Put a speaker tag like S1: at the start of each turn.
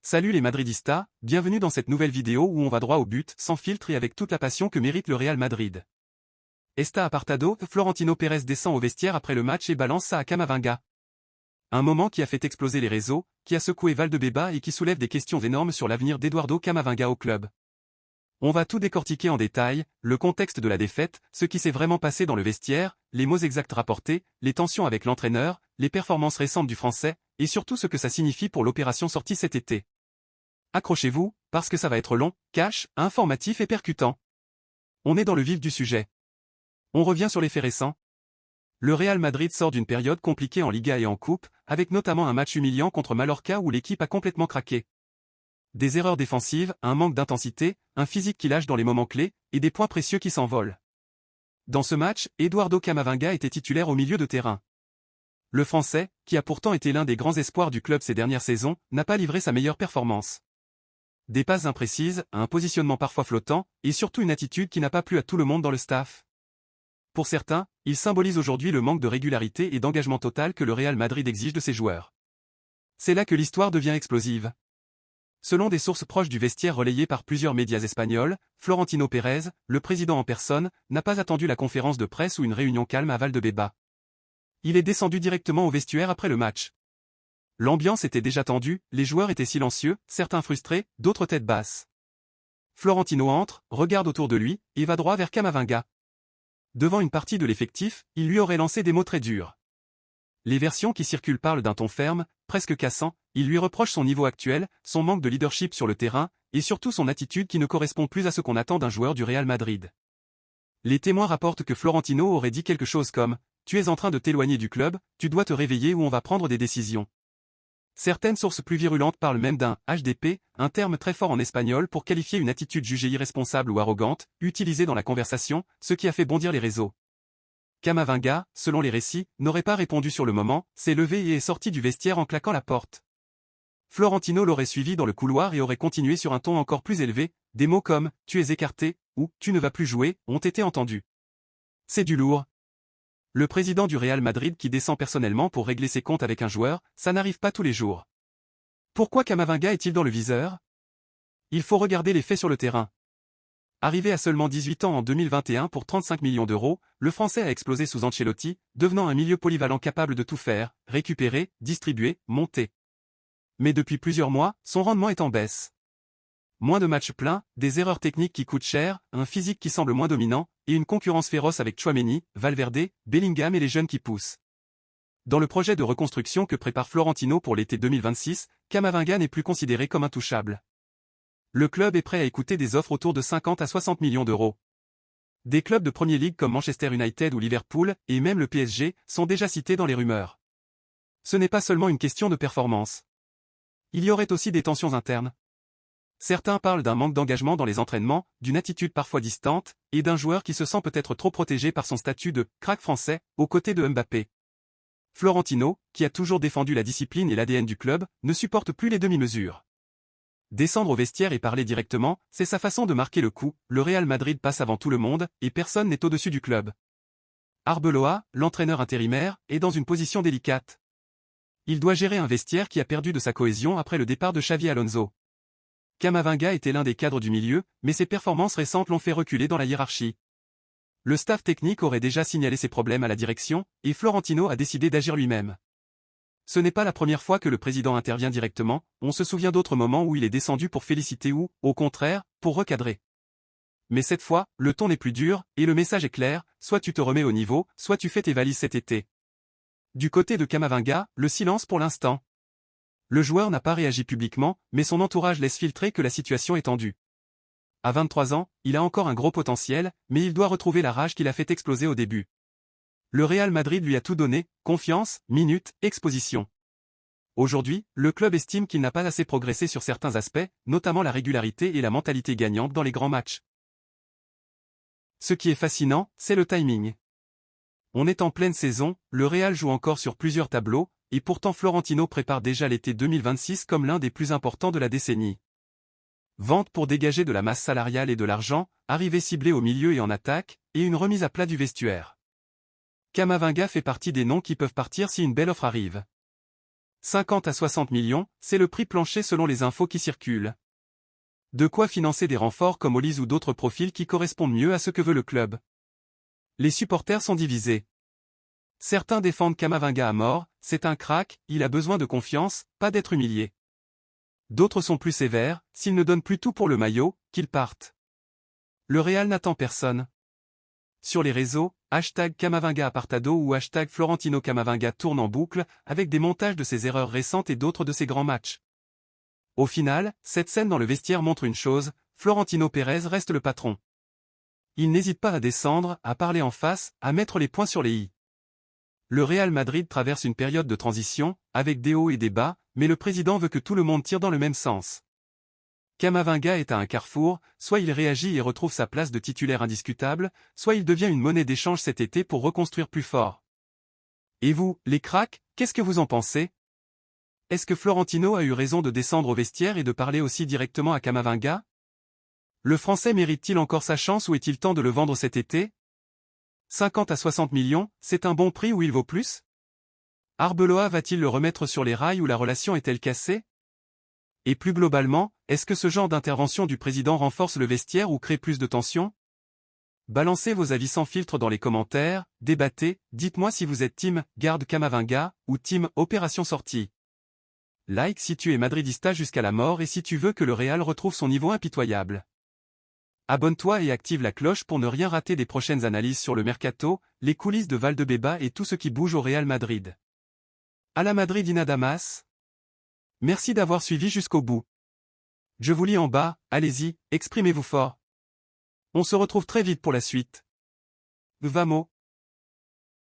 S1: Salut les Madridistas, bienvenue dans cette nouvelle vidéo où on va droit au but, sans filtre et avec toute la passion que mérite le Real Madrid. Esta apartado, Florentino Pérez descend au vestiaire après le match et balance ça à Camavinga. Un moment qui a fait exploser les réseaux, qui a secoué Valdebeba et qui soulève des questions énormes sur l'avenir d'Eduardo Camavinga au club. On va tout décortiquer en détail, le contexte de la défaite, ce qui s'est vraiment passé dans le vestiaire, les mots exacts rapportés, les tensions avec l'entraîneur, les performances récentes du Français, et surtout ce que ça signifie pour l'opération sortie cet été. Accrochez-vous, parce que ça va être long, cash, informatif et percutant. On est dans le vif du sujet. On revient sur les faits récents. Le Real Madrid sort d'une période compliquée en Liga et en Coupe, avec notamment un match humiliant contre Mallorca où l'équipe a complètement craqué. Des erreurs défensives, un manque d'intensité, un physique qui lâche dans les moments clés, et des points précieux qui s'envolent. Dans ce match, Eduardo Camavinga était titulaire au milieu de terrain. Le Français, qui a pourtant été l'un des grands espoirs du club ces dernières saisons, n'a pas livré sa meilleure performance. Des passes imprécises, un positionnement parfois flottant, et surtout une attitude qui n'a pas plu à tout le monde dans le staff. Pour certains, il symbolise aujourd'hui le manque de régularité et d'engagement total que le Real Madrid exige de ses joueurs. C'est là que l'histoire devient explosive. Selon des sources proches du vestiaire relayées par plusieurs médias espagnols, Florentino Pérez, le président en personne, n'a pas attendu la conférence de presse ou une réunion calme à Valdebeba. Il est descendu directement au vestiaire après le match. L'ambiance était déjà tendue, les joueurs étaient silencieux, certains frustrés, d'autres têtes basses. Florentino entre, regarde autour de lui, et va droit vers Camavinga. Devant une partie de l'effectif, il lui aurait lancé des mots très durs. Les versions qui circulent parlent d'un ton ferme, presque cassant, il lui reproche son niveau actuel, son manque de leadership sur le terrain, et surtout son attitude qui ne correspond plus à ce qu'on attend d'un joueur du Real Madrid. Les témoins rapportent que Florentino aurait dit quelque chose comme « Tu es en train de t'éloigner du club, tu dois te réveiller ou on va prendre des décisions ». Certaines sources plus virulentes parlent même d'un « HDP », un terme très fort en espagnol pour qualifier une attitude jugée irresponsable ou arrogante, utilisée dans la conversation, ce qui a fait bondir les réseaux. Camavinga, selon les récits, n'aurait pas répondu sur le moment, s'est levé et est sorti du vestiaire en claquant la porte. Florentino l'aurait suivi dans le couloir et aurait continué sur un ton encore plus élevé, des mots comme « tu es écarté » ou « tu ne vas plus jouer » ont été entendus. C'est du lourd. Le président du Real Madrid qui descend personnellement pour régler ses comptes avec un joueur, ça n'arrive pas tous les jours. Pourquoi Camavinga est-il dans le viseur? Il faut regarder les faits sur le terrain. Arrivé à seulement 18 ans en 2021 pour 35 millions d'euros, le Français a explosé sous Ancelotti, devenant un milieu polyvalent capable de tout faire, récupérer, distribuer, monter. Mais depuis plusieurs mois, son rendement est en baisse. Moins de matchs pleins, des erreurs techniques qui coûtent cher, un physique qui semble moins dominant, et une concurrence féroce avec Tchouaméni, Valverde, Bellingham et les jeunes qui poussent. Dans le projet de reconstruction que prépare Florentino pour l'été 2026, Camavinga n'est plus considéré comme intouchable. Le club est prêt à écouter des offres autour de 50 à 60 millions d'euros. Des clubs de Premier League comme Manchester United ou Liverpool, et même le PSG, sont déjà cités dans les rumeurs. Ce n'est pas seulement une question de performance. Il y aurait aussi des tensions internes. Certains parlent d'un manque d'engagement dans les entraînements, d'une attitude parfois distante, et d'un joueur qui se sent peut-être trop protégé par son statut de « crack français » aux côtés de Mbappé. Florentino, qui a toujours défendu la discipline et l'ADN du club, ne supporte plus les demi-mesures. Descendre au vestiaire et parler directement, c'est sa façon de marquer le coup, le Real Madrid passe avant tout le monde, et personne n'est au-dessus du club. Arbeloa, l'entraîneur intérimaire, est dans une position délicate. Il doit gérer un vestiaire qui a perdu de sa cohésion après le départ de Xavi Alonso. Camavinga était l'un des cadres du milieu, mais ses performances récentes l'ont fait reculer dans la hiérarchie. Le staff technique aurait déjà signalé ses problèmes à la direction, et Florentino a décidé d'agir lui-même. Ce n'est pas la première fois que le président intervient directement, on se souvient d'autres moments où il est descendu pour féliciter ou, au contraire, pour recadrer. Mais cette fois, le ton n'est plus dur, et le message est clair, soit tu te remets au niveau, soit tu fais tes valises cet été. Du côté de Camavinga, le silence pour l'instant. Le joueur n'a pas réagi publiquement, mais son entourage laisse filtrer que la situation est tendue. À 23 ans, il a encore un gros potentiel, mais il doit retrouver la rage qu'il a fait exploser au début. Le Real Madrid lui a tout donné, confiance, minutes, exposition. Aujourd'hui, le club estime qu'il n'a pas assez progressé sur certains aspects, notamment la régularité et la mentalité gagnante dans les grands matchs. Ce qui est fascinant, c'est le timing. On est en pleine saison, le Real joue encore sur plusieurs tableaux, et pourtant Florentino prépare déjà l'été 2026 comme l'un des plus importants de la décennie. Vente pour dégager de la masse salariale et de l'argent, arrivée ciblée au milieu et en attaque, et une remise à plat du vestiaire. Camavinga fait partie des noms qui peuvent partir si une belle offre arrive. 50 à 60 millions, c'est le prix plancher selon les infos qui circulent. De quoi financer des renforts comme Olise ou d'autres profils qui correspondent mieux à ce que veut le club. Les supporters sont divisés. Certains défendent Camavinga à mort, c'est un crack, il a besoin de confiance, pas d'être humilié. D'autres sont plus sévères, s'il ne donne plus tout pour le maillot, qu'il parte. Le Real n'attend personne. Sur les réseaux, #Camavinga Apartado ou #Florentino Camavinga tourne en boucle, avec des montages de ses erreurs récentes et d'autres de ses grands matchs. Au final, cette scène dans le vestiaire montre une chose, Florentino Pérez reste le patron. Il n'hésite pas à descendre, à parler en face, à mettre les points sur les i. Le Real Madrid traverse une période de transition, avec des hauts et des bas, mais le président veut que tout le monde tire dans le même sens. Camavinga est à un carrefour, soit il réagit et retrouve sa place de titulaire indiscutable, soit il devient une monnaie d'échange cet été pour reconstruire plus fort. Et vous, les cracks, qu'est-ce que vous en pensez? Est-ce que Florentino a eu raison de descendre au vestiaire et de parler aussi directement à Camavinga? Le Français mérite-t-il encore sa chance ou est-il temps de le vendre cet été? 50 à 60 millions, c'est un bon prix ou il vaut plus? Arbeloa va-t-il le remettre sur les rails ou la relation est-elle cassée? Et plus globalement, est-ce que ce genre d'intervention du président renforce le vestiaire ou crée plus de tension? Balancez vos avis sans filtre dans les commentaires, débattez, dites-moi si vous êtes team garde Camavinga ou team opération sortie. Like si tu es madridista jusqu'à la mort et si tu veux que le Real retrouve son niveau impitoyable. Abonne-toi et active la cloche pour ne rien rater des prochaines analyses sur le mercato, les coulisses de Valdebeba et tout ce qui bouge au Real Madrid. À la Madridina Damas. Merci d'avoir suivi jusqu'au bout. Je vous lis en bas, allez-y, exprimez-vous fort. On se retrouve très vite pour la suite. Vamos.